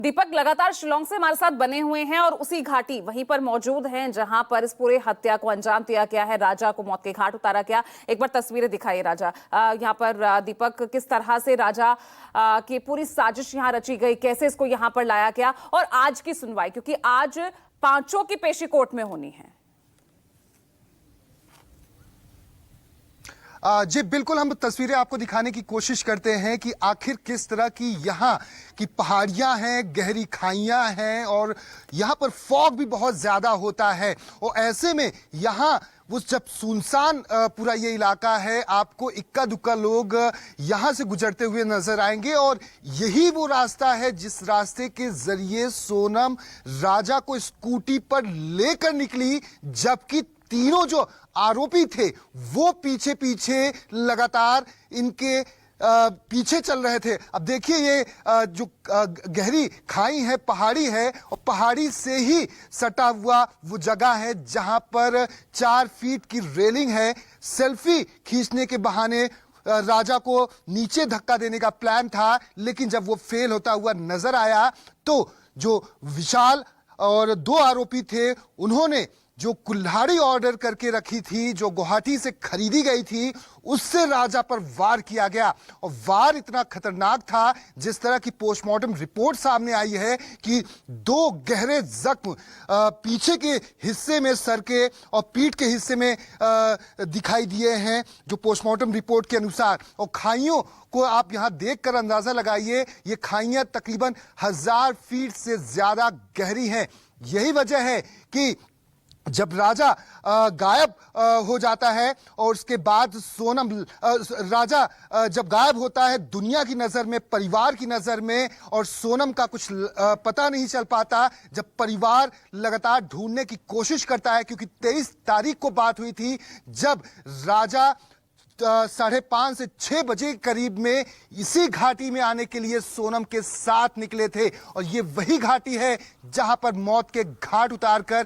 दीपक लगातार शिलोंग से हमारे साथ बने हुए हैं और उसी घाटी वहीं पर मौजूद हैं जहां पर इस पूरे हत्या को अंजाम दिया गया है, राजा को मौत के घाट उतारा गया। एक बार तस्वीरें दिखाइए राजा। यहां पर दीपक, किस तरह से राजा की पूरी साजिश यहां रची गई, कैसे इसको यहां पर लाया गया और आज की सुनवाई, क्योंकि आज पांचों की पेशी कोर्ट में होनी है। जी बिल्कुल, हम तस्वीरें आपको दिखाने की कोशिश करते हैं कि आखिर किस तरह की यहाँ की पहाड़ियां हैं, गहरी खाइयां हैं और यहाँ पर फॉग भी बहुत ज्यादा होता है। और ऐसे में यहाँ वो जब सुनसान पूरा ये इलाका है, आपको इक्का दुक्का लोग यहाँ से गुजरते हुए नजर आएंगे। और यही वो रास्ता है जिस रास्ते के जरिए सोनम राजा को स्कूटी पर लेकर निकली, जबकि तीनों जो आरोपी थे वो पीछे पीछे लगातार इनके पीछे चल रहे थे। अब देखिए ये जो गहरी खाई है, पहाड़ी है, और पहाड़ी से ही सटा हुआ वो जगह है जहां पर 4 फीट की रेलिंग है। सेल्फी खींचने के बहाने राजा को नीचे धक्का देने का प्लान था, लेकिन जब वो फेल होता हुआ नजर आया तो जो विशाल और 2 आरोपी थे उन्होंने जो कुल्हाड़ी ऑर्डर करके रखी थी, जो गुवाहाटी से खरीदी गई थी, उससे राजा पर वार किया गया। और वार इतना खतरनाक था, जिस तरह की पोस्टमार्टम रिपोर्ट सामने आई है कि 2 गहरे जख्म पीछे के हिस्से में, सर के और पीठ के हिस्से में दिखाई दिए हैं, जो पोस्टमार्टम रिपोर्ट के अनुसार। और खाइयों को आप यहां देखकर अंदाजा लगाइए, ये खाइयां तकरीबन 1000 फीट से ज्यादा गहरी हैं। यही वजह है कि जब राजा गायब हो जाता है और उसके बाद सोनम राजा जब गायब होता है दुनिया की नजर में, परिवार की नजर में, और सोनम का कुछ पता नहीं चल पाता, जब परिवार लगातार ढूंढने की कोशिश करता है, क्योंकि 23 तारीख को बात हुई थी जब राजा 5:30 से 6 बजे करीब में इसी घाटी में आने के लिए सोनम के साथ निकले थे। और ये वही घाटी है जहां पर मौत के घाट उतारकर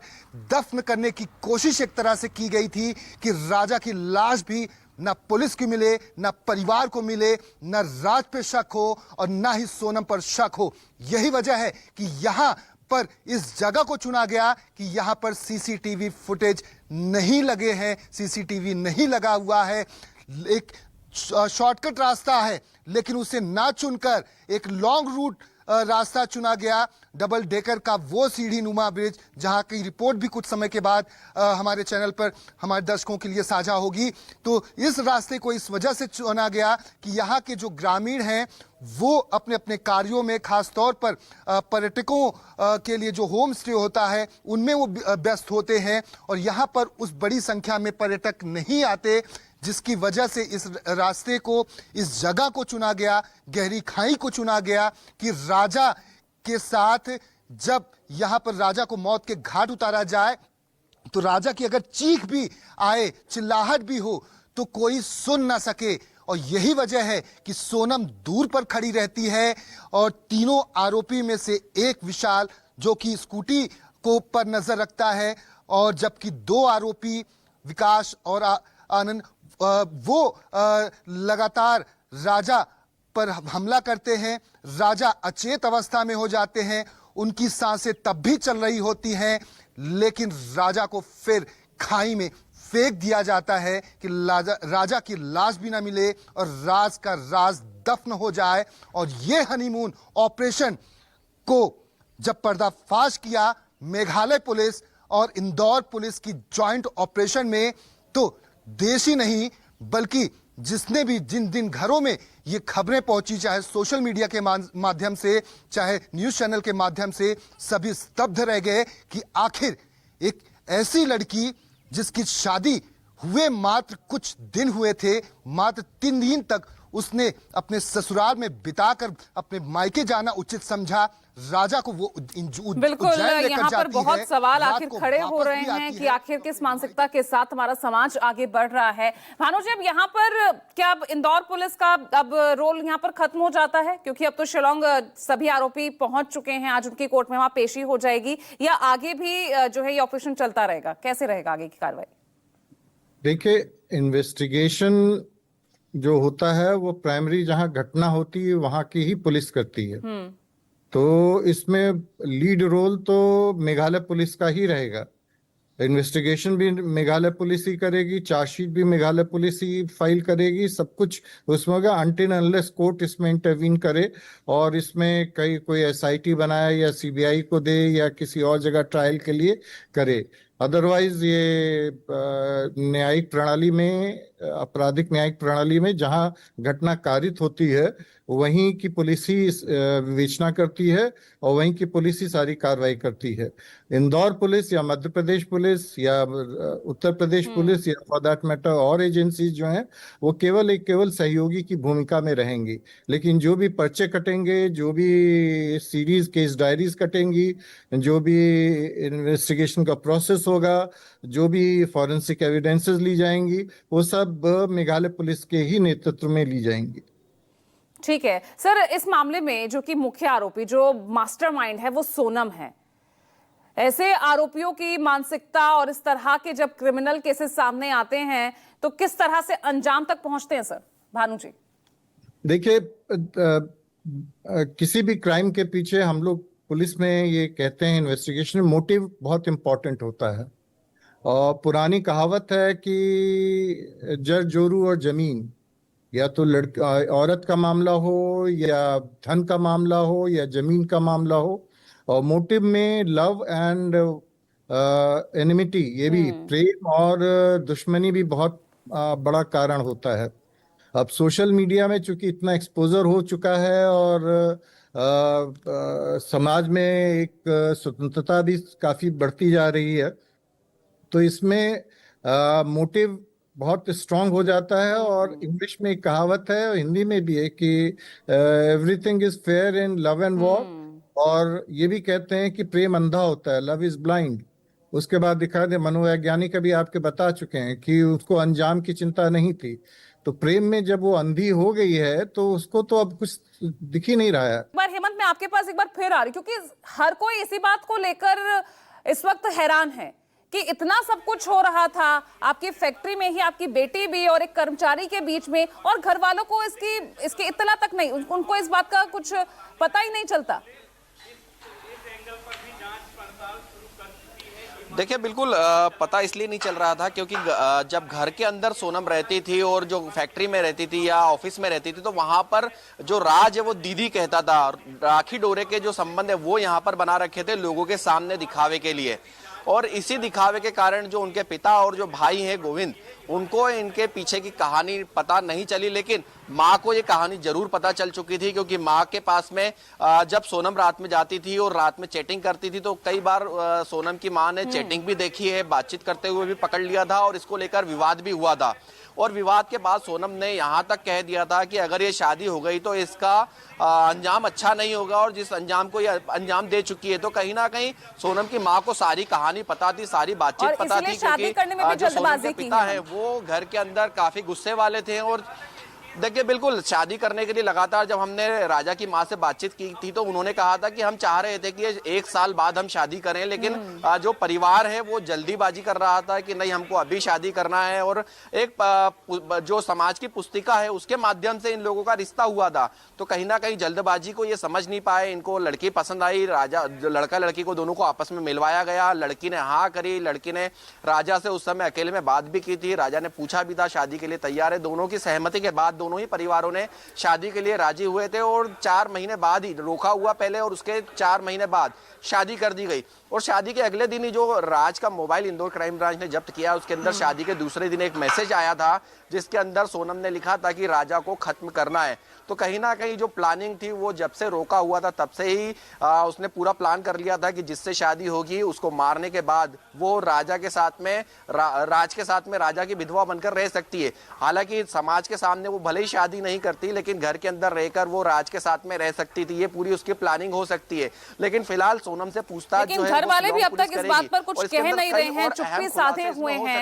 दफन करने की कोशिश एक तरह से की गई थी कि राजा की लाश भी ना पुलिस को मिले, ना परिवार को मिले, ना राज पे शक हो और ना ही सोनम पर शक हो। यही वजह है कि यहां पर इस जगह को चुना गया कि यहां पर सीसीटीवी फुटेज नहीं लगे हैं, सीसीटीवी नहीं लगा हुआ है। एक शॉर्टकट रास्ता है, लेकिन उसे ना चुनकर एक लॉन्ग रूट रास्ता चुना गया, डबल डेकर का वो सीढ़ी नुमा ब्रिज, जहां की रिपोर्ट भी कुछ समय के बाद हमारे चैनल पर हमारे दर्शकों के लिए साझा होगी। तो इस रास्ते को इस वजह से चुना गया कि यहाँ के जो ग्रामीण हैं वो अपने अपने कार्यों में, खास तौर पर पर्यटकों के लिए जो होम स्टे होता है उनमें वो व्यस्त होते हैं, और यहाँ पर उस बड़ी संख्या में पर्यटक नहीं आते, जिसकी वजह से इस रास्ते को, इस जगह को चुना गया, गहरी खाई को चुना गया कि राजा के साथ जब यहां पर राजा को मौत के घाट उतारा जाए तो राजा की अगर चीख भी आए, चिल्लाहट भी हो, तो कोई सुन ना सके। और यही वजह है कि सोनम दूर पर खड़ी रहती है और तीनों आरोपी में से एक विशाल, जो कि स्कूटी को पर नजर रखता है, और जबकि 2 आरोपी विकास और आनंद वो लगातार राजा पर हमला करते हैं। राजा अचेत अवस्था में हो जाते हैं, उनकी सांसें तब भी चल रही होती हैं, लेकिन राजा को फिर खाई में फेंक दिया जाता है कि राजा की लाश भी ना मिले और राज का राज दफन हो जाए। और ये हनीमून ऑपरेशन को जब पर्दाफाश किया मेघालय पुलिस और इंदौर पुलिस की जॉइंट ऑपरेशन में, तो देश ही नहीं बल्कि जिसने भी जिन घरों में ये खबरें पहुंची, चाहे सोशल मीडिया के माध्यम से, चाहे न्यूज चैनल के माध्यम से, सभी स्तब्ध रह गए कि आखिर एक ऐसी लड़की जिसकी शादी हुए मात्र कुछ दिन हुए थे, मात्र 3 दिन तक उसने अपने ससुराल में बिताकर अपने मायके जाना उचित समझा, राजा को वो बिल्कुल यहाँ पर बहुत सवाल आखिर खड़े हो रहे हैं कि आखिर किस मानसिकता के साथ हमारा समाज आगे बढ़ रहा है। भानु जी, अब यहाँ पर क्या अब इंदौर पुलिस का अब रोल यहाँ पर खत्म हो जाता है, क्योंकि अब तो शिलोंग सभी आरोपी पहुंच चुके हैं, आज उनकी कोर्ट में वहां पेशी हो जाएगी, या आगे भी जो है ये ऑपरेशन चलता रहेगा? कैसे रहेगा आगे की कार्रवाई? देखिए, इन्वेस्टिगेशन जो होता है वो प्राइमरी जहां घटना होती है वहां की ही पुलिस करती है। तो इसमें लीड रोल तो मेघालय पुलिस का ही रहेगा। इन्वेस्टिगेशन भी मेघालय पुलिस ही करेगी, चार्जशीट भी मेघालय पुलिस ही फाइल करेगी, सब कुछ उसमें होगा अनटिल अनलेस कोर्ट इसमें इंटरवीन करे और इसमें कई कोई एसआईटी बनाए या सीबीआई को दे या किसी और जगह ट्रायल के लिए करे। अदरवाइज ये न्यायिक प्रणाली में, आपराधिक न्यायिक प्रणाली में जहां घटना कारित होती है वहीं की पुलिस ही विवेचना करती है और वहीं की पुलिस ही सारी कार्रवाई करती है। इंदौर पुलिस या मध्य प्रदेश पुलिस या उत्तर प्रदेश पुलिस या फॉर दैट मैटर और एजेंसीज जो हैं वो केवल सहयोगी की भूमिका में रहेंगी। लेकिन जो भी पर्चे कटेंगे, जो भी सीरीज केस डायरीज कटेंगी, जो भी इन्वेस्टिगेशन का प्रोसेस होगा, जो भी फॉरेंसिक एविडेंसेस ली जाएंगी, वो सब मेघालय पुलिस के ही नेतृत्व में ली जाएंगी। ठीक है सर, इस मामले में जो कि मुख्य आरोपी, जो मास्टरमाइंड है, वो सोनम है। ऐसे आरोपियों की मानसिकता और इस तरह के जब क्रिमिनल केसेस सामने आते हैं तो किस तरह से अंजाम तक पहुंचते हैं सर? भानु जी देखिए, किसी भी क्राइम के पीछे हम लोग पुलिस में ये कहते हैं, इन्वेस्टिगेशन में मोटिव बहुत इंपॉर्टेंट होता है। और पुरानी कहावत है कि जर जोरू और जमीन, या तो औरत का मामला हो या धन का मामला हो या जमीन का मामला हो, और मोटिव में लव एंड एनिमिटी, ये भी प्रेम और दुश्मनी भी बहुत बड़ा कारण होता है। अब सोशल मीडिया में चूंकि इतना एक्सपोजर हो चुका है और समाज में एक स्वतंत्रता भी काफी बढ़ती जा रही है, तो इसमें मोटिव बहुत स्ट्रांग हो जाता है। और इंग्लिश में एक कहावत है और हिंदी में भी है कि everything is fair in love and war, और ये भी कहते हैं कि प्रेम अंधा होता है, लव इज ब्लाइंड। उसके बाद दिखा दे, मनोवैज्ञानिक अभी आपके बता चुके हैं कि उसको अंजाम की चिंता नहीं थी। तो प्रेम में जब वो अंधी हो गई है तो उसको तो अब कुछ दिख ही नहीं रहा है। एक बार हेमंत, मैं आपके पास एक बार फिर आ रही, क्योंकि हर कोई इसी बात को लेकर इस वक्त हैरान है कि इतना सब कुछ हो रहा था आपकी फैक्ट्री में ही, आपकी बेटी भी और एक कर्मचारी के बीच में, और घर वालों को इसकी इत्तला तक नहीं, उनको इस बात का कुछ पता ही नहीं चलता। देखिए, बिल्कुल पता इसलिए नहीं चल रहा था क्योंकि जब घर के अंदर सोनम रहती थी और जो फैक्ट्री में रहती थी या ऑफिस में रहती थी, तो वहां पर जो राज है वो दीदी कहता था। राखी डोरे के जो संबंध है वो यहाँ पर बना रखे थे लोगों के सामने दिखावे के लिए, और इसी दिखावे के कारण जो उनके पिता और जो भाई हैं गोविंद, उनको इनके पीछे की कहानी पता नहीं चली। लेकिन माँ को ये कहानी जरूर पता चल चुकी थी, क्योंकि माँ के पास में जब सोनम रात में जाती थी और रात में चैटिंग करती थी, तो कई बार सोनम की माँ ने चैटिंग भी देखी है, बातचीत करते हुए भी पकड़ लिया था, और इसको लेकर विवाद भी हुआ था। और विवाद के बाद सोनम ने यहाँ तक कह दिया था कि अगर ये शादी हो गई तो इसका अंजाम अच्छा नहीं होगा, और जिस अंजाम को ये अंजाम दे चुकी है, तो कहीं ना कहीं सोनम की माँ को सारी कहानी पता थी, सारी बातचीत पता थी, क्योंकि जो सोनम के पिता है वो घर के अंदर काफी गुस्से वाले थे। और देखिए, बिल्कुल शादी करने के लिए लगातार जब हमने राजा की माँ से बातचीत की थी तो उन्होंने कहा था कि हम चाह रहे थे कि 1 साल बाद हम शादी करें, लेकिन जो परिवार है वो जल्दीबाजी कर रहा था कि नहीं, हमको अभी शादी करना है। और एक जो समाज की पुस्तिका है उसके माध्यम से इन लोगों का रिश्ता हुआ था, तो कहीं ना कहीं जल्दबाजी को ये समझ नहीं पाए। इनको लड़की पसंद आई, राजा लड़का लड़की को दोनों को आपस में मिलवाया गया, लड़की ने हाँ करी, लड़की ने राजा से उस समय अकेले में बात भी की थी, राजा ने पूछा भी था, शादी के लिए तैयार है। दोनों की सहमति के बाद दोनों ही परिवारों ने शादी के लिए राजी हुए थे, और 4 महीने बाद ही रोका हुआ पहले, और उसके 4 महीने बाद शादी कर दी गई। और शादी के अगले दिन ही जो राज का मोबाइल इंदौर क्राइम ब्रांच ने जब्त किया, उसके अंदर शादी के दूसरे दिन एक मैसेज आया था जिसके अंदर सोनम ने लिखा था कि राजा को खत्म करना है। तो कहीं ना कहीं जो प्लानिंग थी वो जब से रोका हुआ था तब से ही उसने पूरा प्लान कर लिया था कि जिससे शादी होगी उसको मारने के बाद वो राजा के साथ में राज के साथ में राजा की विधवा बनकर रह सकती है। हालांकि समाज के सामने वो भले ही शादी नहीं करती, लेकिन घर के अंदर रहकर वो राज के साथ में रह सकती थी, ये पूरी उसकी प्लानिंग हो सकती है। लेकिन फिलहाल सोनम से पूछताछ जो है, घर वाले भी अब तक इस बात पर कुछ कह नहीं रहे हैं, चुप्पी साधे हुए हैं।